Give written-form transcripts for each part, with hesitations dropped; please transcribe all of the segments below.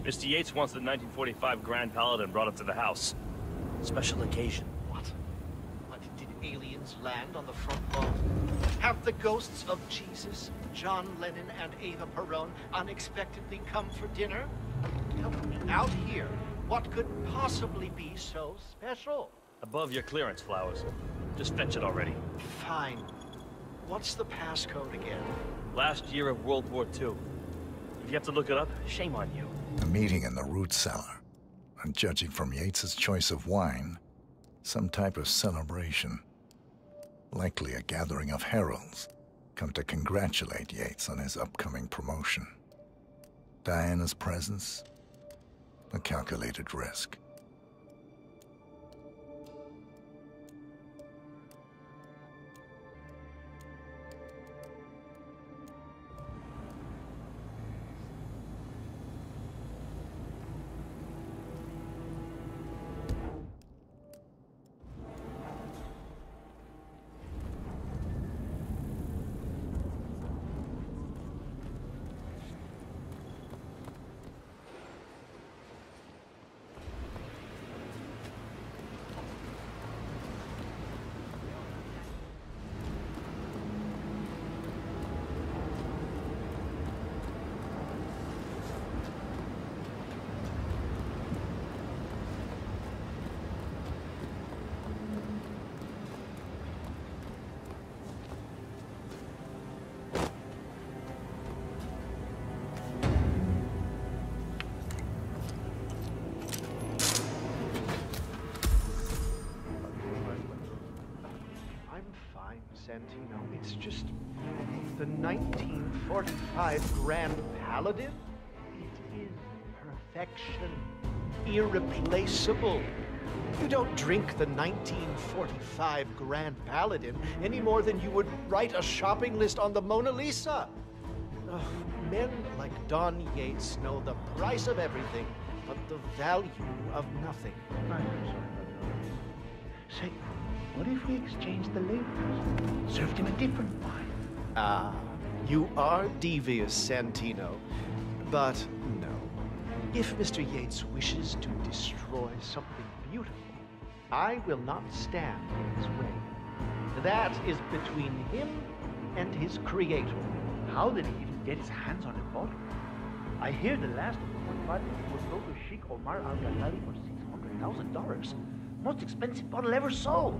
Mr. Yates wants the 1945 Grand Paladin brought up to the house. Special occasion. What? Did aliens land on the front lawn? Have the ghosts of Jesus, John Lennon, and Eva Perón unexpectedly come for dinner? Tell me, out here, what could possibly be so special? Above your clearance, Flowers. Just fetch it already. Fine. What's the passcode again? Last year of World War II. If you have to look it up, shame on you. A meeting in the root cellar. And judging from Yates's choice of wine, some type of celebration. Likely a gathering of heralds, come to congratulate Yates on his upcoming promotion. Diana's presence, a calculated risk. Santino. It's just the 1945 Grand Paladin. It is perfection, irreplaceable. You don't drink the 1945 Grand Paladin any more than you would write a shopping list on the Mona Lisa. Men like Don Yates know the price of everything, but the value of nothing. I'm sorry, but say, what if we exchanged the labels? Served him a different wine? Ah, you are devious, Santino. But no. If Mr. Yates wishes to destroy something beautiful, I will not stand in his way. That is between him and his creator. How did he even get his hands on a bottle? I hear the last of the 45 was sold to Sheikh Omar Al-Ghazali for $600,000. Most expensive bottle ever sold.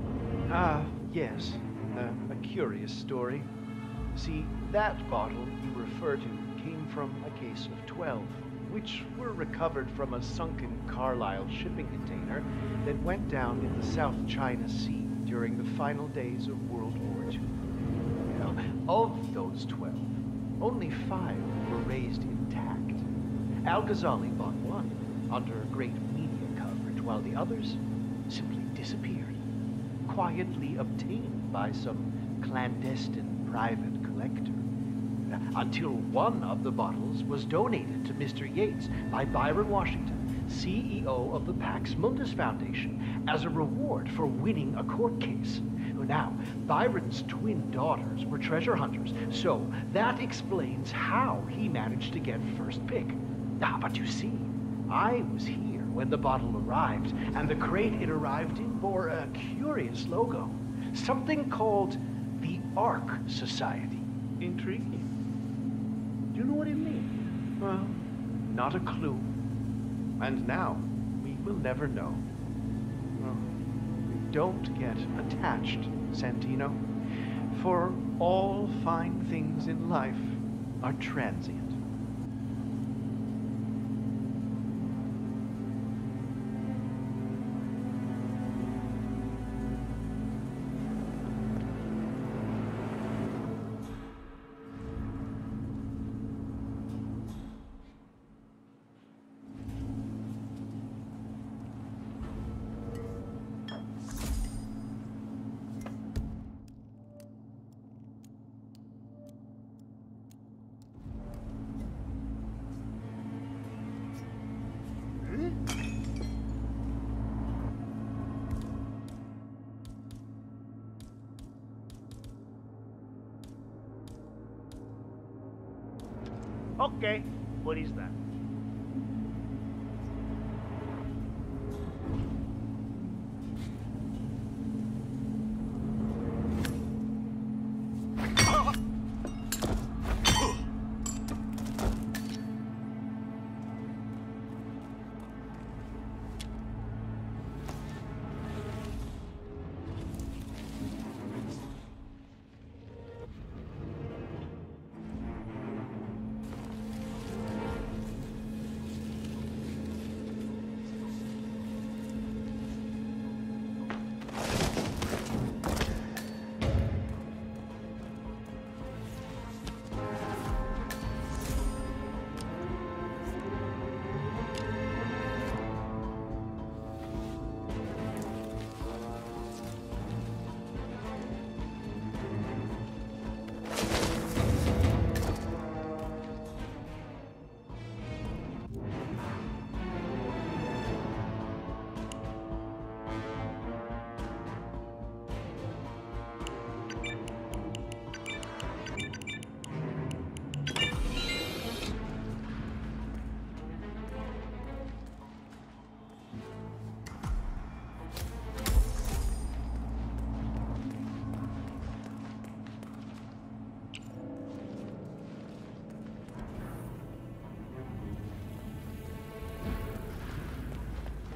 Ah, yes. A curious story. See, that bottle you refer to came from a case of 12, which were recovered from a sunken Carlisle shipping container that went down in the South China Sea during the final days of World War II. Now, of those 12, only 5 were raised intact. Al-Ghazali bought one under great media coverage, while the others simply disappeared, quietly obtained by some clandestine private collector. Until one of the bottles was donated to Mr. Yates by Byron Washington, CEO of the Pax Mundus Foundation, as a reward for winning a court case. Now, Byron's twin daughters were treasure hunters, so that explains how he managed to get first pick. But you see, I was here when the bottle arrived, and the crate it arrived in bore a curious logo. Something called the Ark Society. Intriguing. Do you know what it means? Well, not a clue. And now, we will never know. Well, don't get attached, Santino. For all fine things in life are transient. Okay, what is that?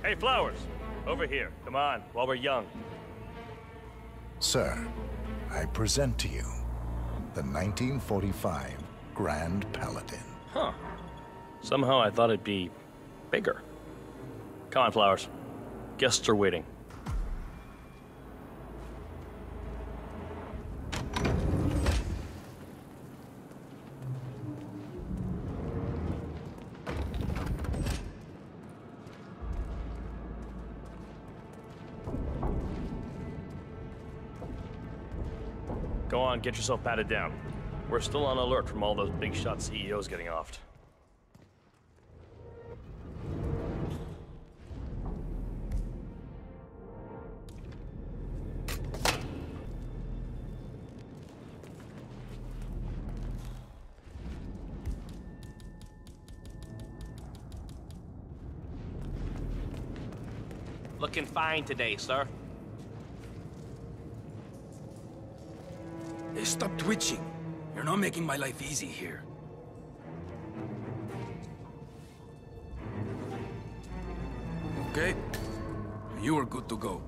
Hey, Flowers. Over here. Come on, while we're young. Sir, I present to you the 1945 Grand Paladin. Huh. Somehow I thought it'd be bigger. Come on, Flowers. Guests are waiting. Go on, get yourself patted down. We're still on alert from all those big shot CEOs getting offed. Looking fine today, sir. Hey, stop twitching. You're not making my life easy here. Okay? You are good to go.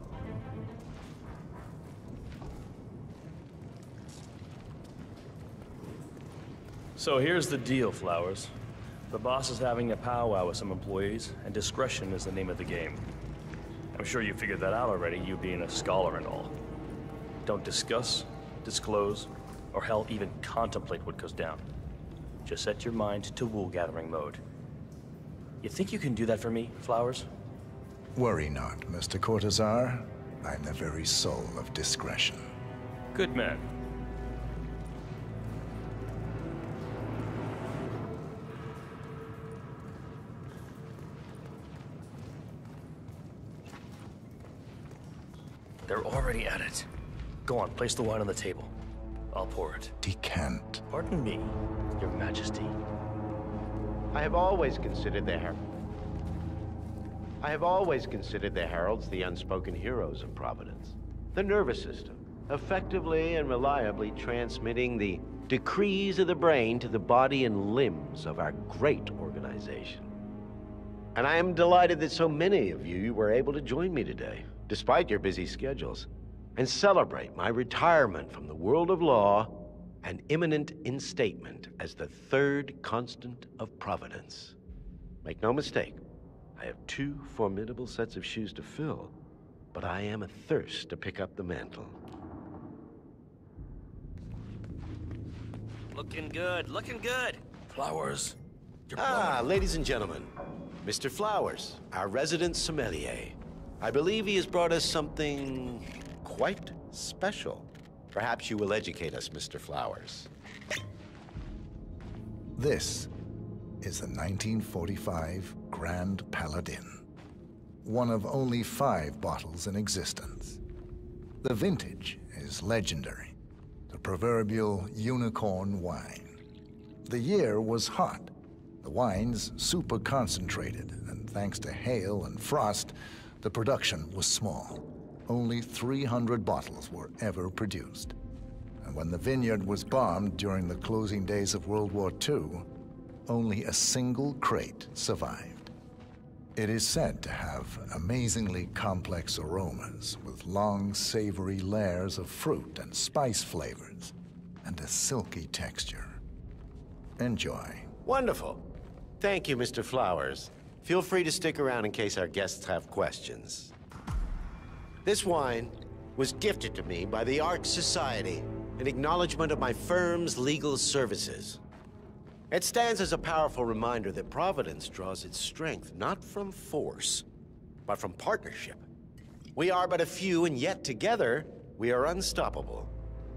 So here's the deal, Flowers. The boss is having a powwow with some employees, and discretion is the name of the game. I'm sure you figured that out already, you being a scholar and all. Don't discuss, disclose, or hell, even contemplate what goes down. Just set your mind to wool-gathering mode. You think you can do that for me, Flowers? Worry not, Mr. Cortazar. I'm the very soul of discretion. Good man. They're already at it. Go on, place the wine on the table. I'll pour it. Decant. Pardon me, Your Majesty. I have always considered the heralds the unspoken heroes of Providence. The nervous system, effectively and reliably transmitting the decrees of the brain to the body and limbs of our great organization. And I am delighted that so many of you were able to join me today, despite your busy schedules, and celebrate my retirement from the world of law and imminent instatement as the third constant of Providence. Make no mistake, I have two formidable sets of shoes to fill, but I am athirst to pick up the mantle. Looking good, looking good. Flowers. Ladies and gentlemen, Mr. Flowers, our resident sommelier. I believe he has brought us something quite special. Perhaps you will educate us, Mr. Flowers. This is the 1945 Grand Paladin, one of only 5 bottles in existence. The vintage is legendary, the proverbial unicorn wine. The year was hot, the wine's super concentrated, and thanks to hail and frost, the production was small. Only 300 bottles were ever produced. And when the vineyard was bombed during the closing days of World War II, only a single crate survived. It is said to have amazingly complex aromas with long, savory layers of fruit and spice flavors, and a silky texture. Enjoy. Wonderful. Thank you, Mr. Flowers. Feel free to stick around in case our guests have questions. This wine was gifted to me by the Ark Society in acknowledgement of my firm's legal services. It stands as a powerful reminder that Providence draws its strength not from force, but from partnership. We are but a few, and yet together we are unstoppable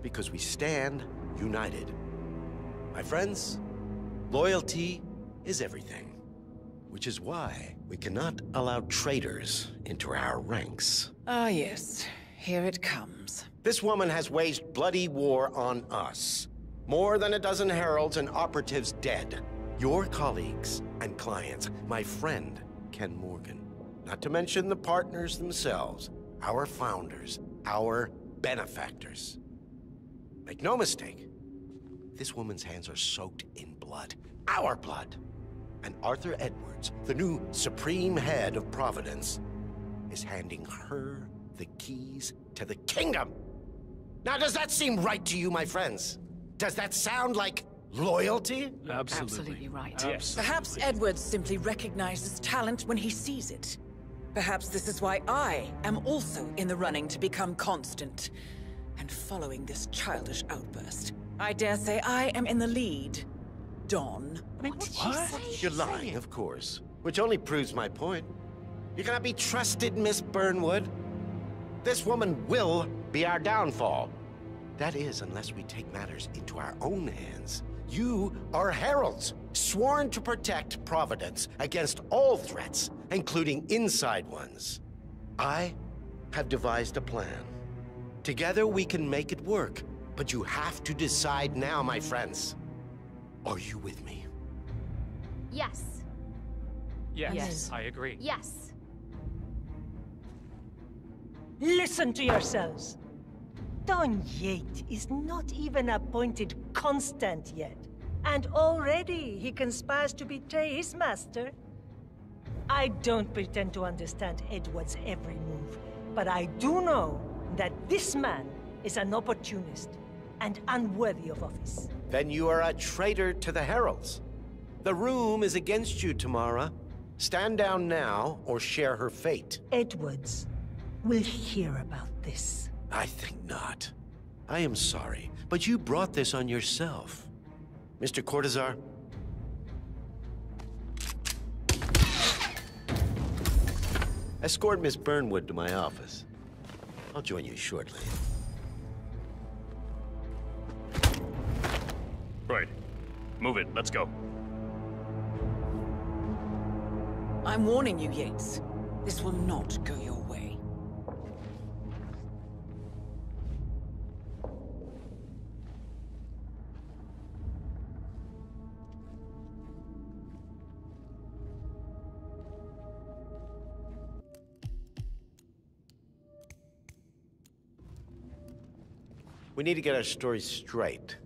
because we stand united. My friends, loyalty is everything, which is why we cannot allow traitors into our ranks. Ah, yes. Here it comes. This woman has waged bloody war on us. More than a dozen heralds and operatives dead. Your colleagues and clients, my friend, Ken Morgan. Not to mention the partners themselves, our founders, our benefactors. Make no mistake, this woman's hands are soaked in blood. Our blood. And Arthur Edwards, the new supreme head of Providence, is handing her the keys to the kingdom. Now, does that seem right to you, my friends? Does that sound like loyalty? Absolutely right. Yes. Perhaps Edwards simply recognizes talent when he sees it. Perhaps this is why I am also in the running to become constant. And following this childish outburst, I dare say I am in the lead. Dawn. You're lying, of course. Which only proves my point. You cannot be trusted, Miss Burnwood. This woman will be our downfall. That is, unless we take matters into our own hands. You are heralds, sworn to protect Providence against all threats, including inside ones. I have devised a plan. Together we can make it work, but you have to decide now, my friends. Are you with me? Yes. Yes, I agree. Yes. Listen to yourselves. Don Yates is not even appointed constant yet, and already he conspires to betray his master. I don't pretend to understand Edward's every move, but I do know that this man is an opportunist and unworthy of office. Then you are a traitor to the heralds. The room is against you, Tamara. Stand down now or share her fate. Edwards will hear about this. I think not. I am sorry, but you brought this on yourself. Mr. Cortazar? Escort Miss Burnwood to my office. I'll join you shortly. Right. Move it. Let's go. I'm warning you, Yates. This will not go your way. We need to get our story straight.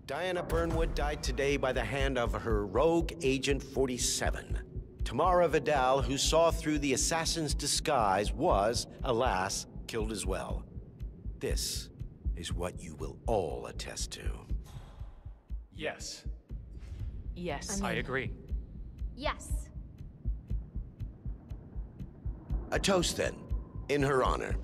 Diana Burnwood died today by the hand of her rogue Agent 47. Tamara Vidal, who saw through the assassin's disguise, was, alas, killed as well. This is what you will all attest to. Yes. Yes. I agree. Yes. A toast, then, in her honor.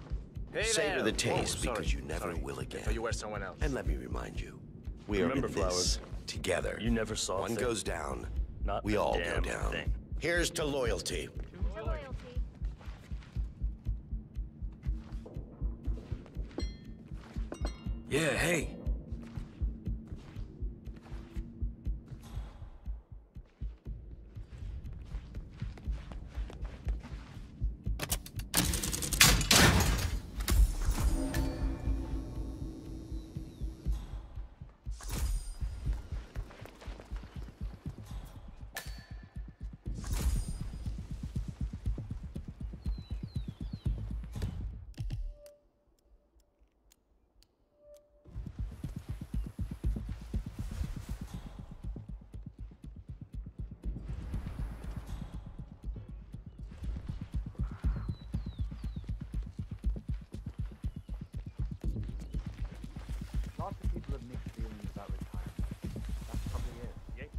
Hey Savor there. the taste Oh, sorry. because you never Sorry. will again. I thought you were someone else. And let me remind you, we Remember, are in this Flowers, together. you never saw a One thing. goes down, Not we a all go damn down. thing. Here's to loyalty. To loyalty. Yeah, hey. Lots of people have mixed feelings about retirement. That's probably it.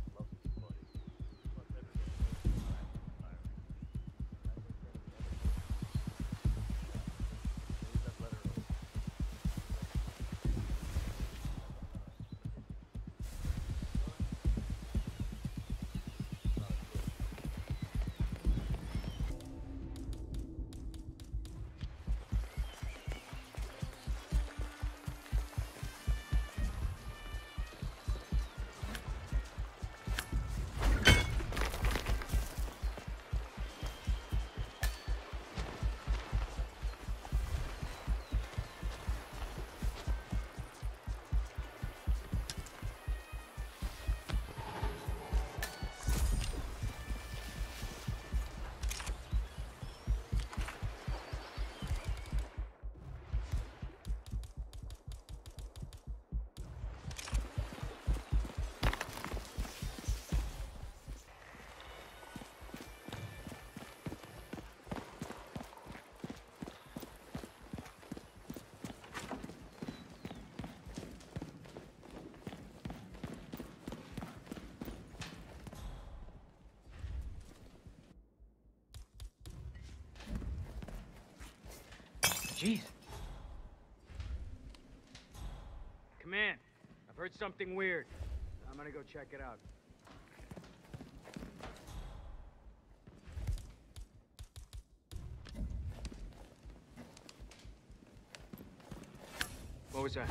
Jeez. Command, I've heard something weird. I'm gonna go check it out. What was that?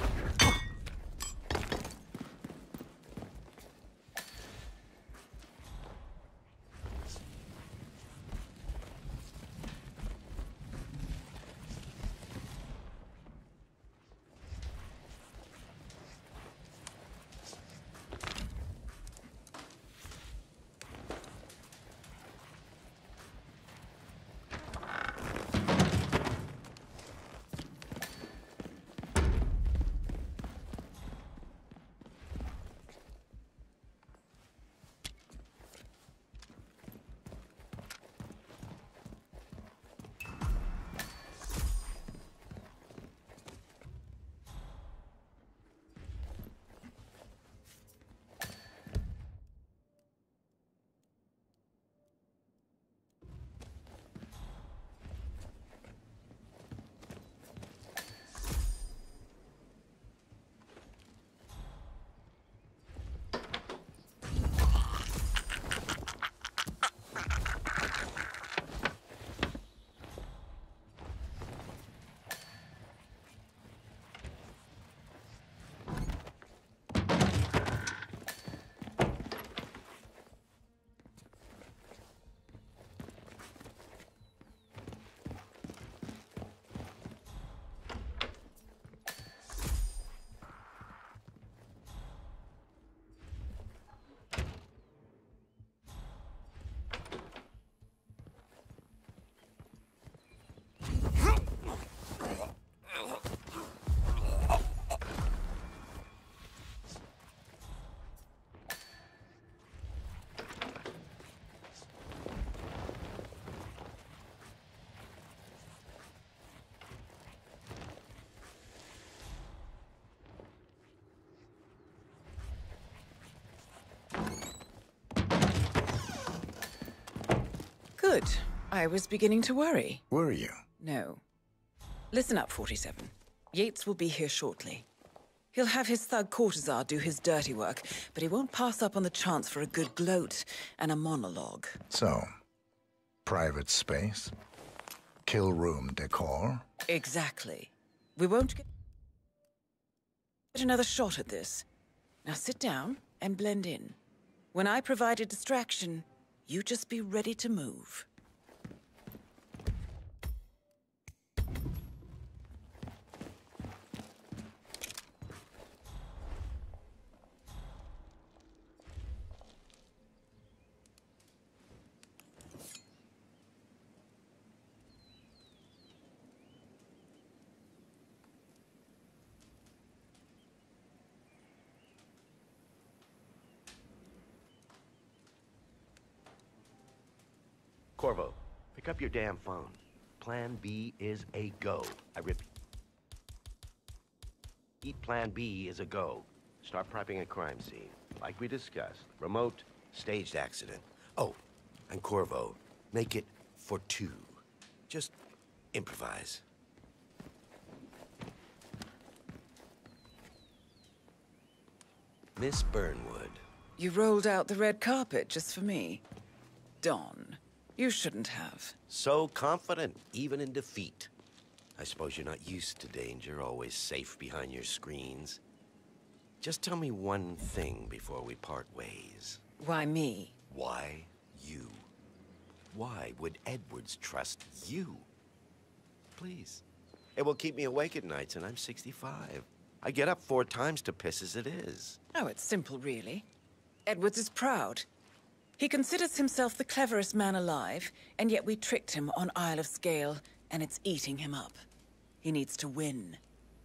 Good. I was beginning to worry. Were you? No. Listen up, 47. Yates will be here shortly. He'll have his thug Cortazar do his dirty work, but he won't pass up on the chance for a good gloat and a monologue. So, private space? Kill room decor? Exactly. We won't get another shot at this. Now sit down and blend in. When I provide a distraction, you just be ready to move. Corvo, pick up your damn phone. Plan B is a go. I repeat. Plan B is a go. Start prepping a crime scene. Like we discussed. Remote, staged accident. Oh, and Corvo, make it for two. Just improvise. Miss Burnwood. You rolled out the red carpet just for me. Don. You shouldn't have. So confident, even in defeat. I suppose you're not used to danger, always safe behind your screens. Just tell me one thing before we part ways. Why me? Why you? Why would Edwards trust you? Please. It will keep me awake at nights, and I'm 65. I get up 4 times to piss as it is. Oh, it's simple, really. Edwards is proud. He considers himself the cleverest man alive, and yet we tricked him on Isle of Scale, and it's eating him up. He needs to win.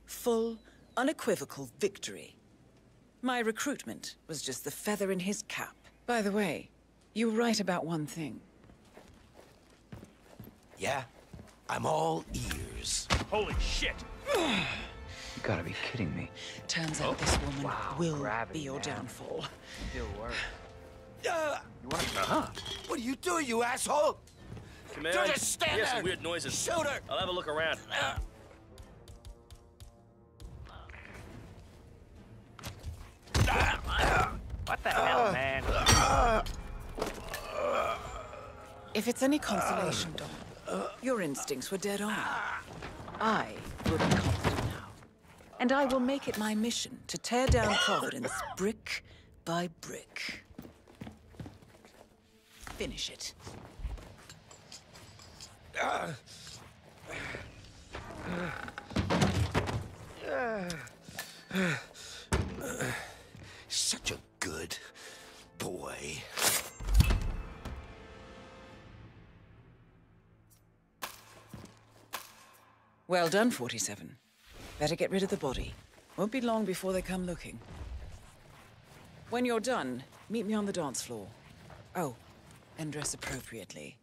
Full, unequivocal victory. My recruitment was just the feather in his cap. By the way, you were right about one thing. Yeah? I'm all ears. Holy shit! You gotta be kidding me. Turns out this woman will gravity, be your man. downfall. Still works. You wanna... What are you doing, you asshole? Command, Don't just stand hear there! some weird noises. Shoot her! I'll have a look around. What the hell, man? If it's any consolation, Don, your instincts were dead on. I will be constant now. And I will make it my mission to tear down Providence brick by brick. Finish it. Such a good boy. Well done, 47. Better get rid of the body. Won't be long before they come looking. When you're done, meet me on the dance floor. Oh, and dress appropriately.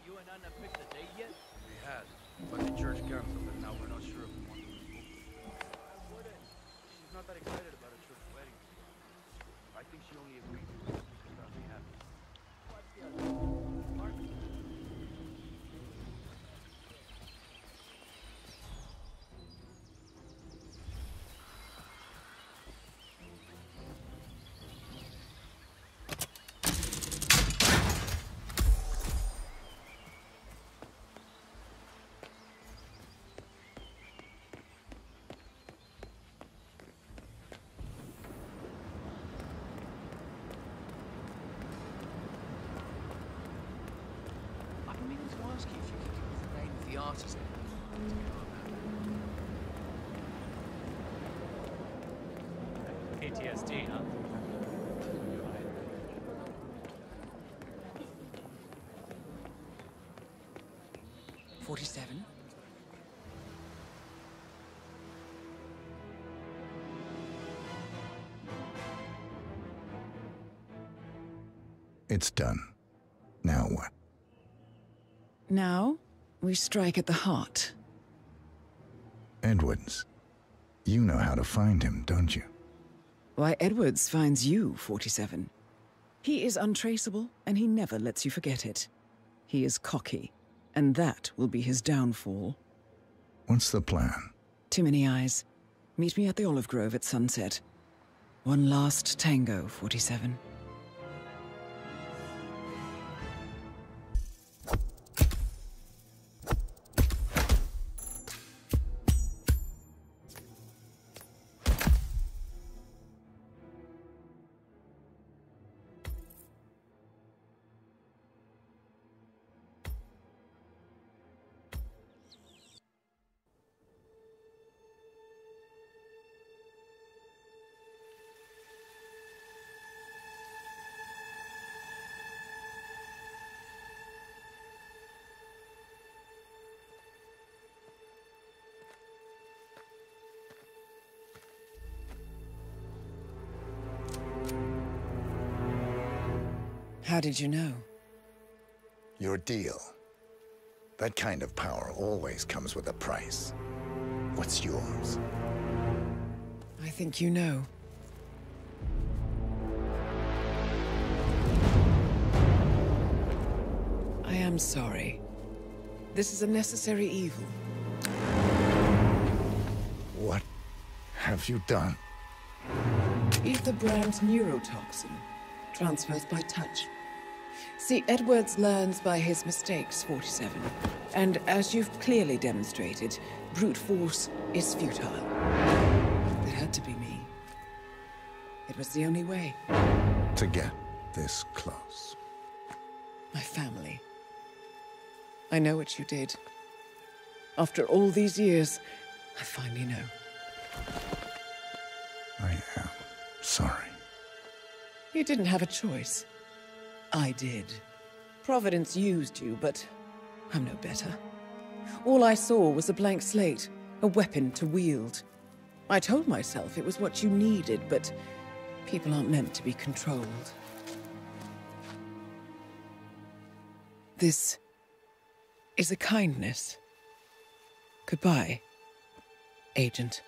You and Anna picked a date yet? We had, but the church canceled, and now we're not sure if we want to move. I wouldn't. She's not that excited about a church wedding. I think she only agreed to it because she's not happy. What's the other? Mark? I've been meaning to ask you if you could give us the name of the artist. PTSD, huh? 47. It's done. Now what? Now, we strike at the heart. Edwards. You know how to find him, don't you? Why, Edwards finds you, 47. He is untraceable, and he never lets you forget it. He is cocky, and that will be his downfall. What's the plan? Too many eyes. Meet me at the Olive Grove at sunset. One last tango, 47. How did you know? Your deal. That kind of power always comes with a price. what's yours? I think you know. I am sorry. This is a necessary evil. What have you done? Ether brand neurotoxin transfers by touch. See, Edwards learns by his mistakes, 47. And as you've clearly demonstrated, brute force is futile. It had to be me. It was the only way. To get this close. My family. I know what you did. After all these years, I finally know. I am sorry. You didn't have a choice. I did. Providence used you, but I'm no better. All I saw was a blank slate, a weapon to wield. I told myself it was what you needed, but people aren't meant to be controlled. This is a kindness. Goodbye, Agent.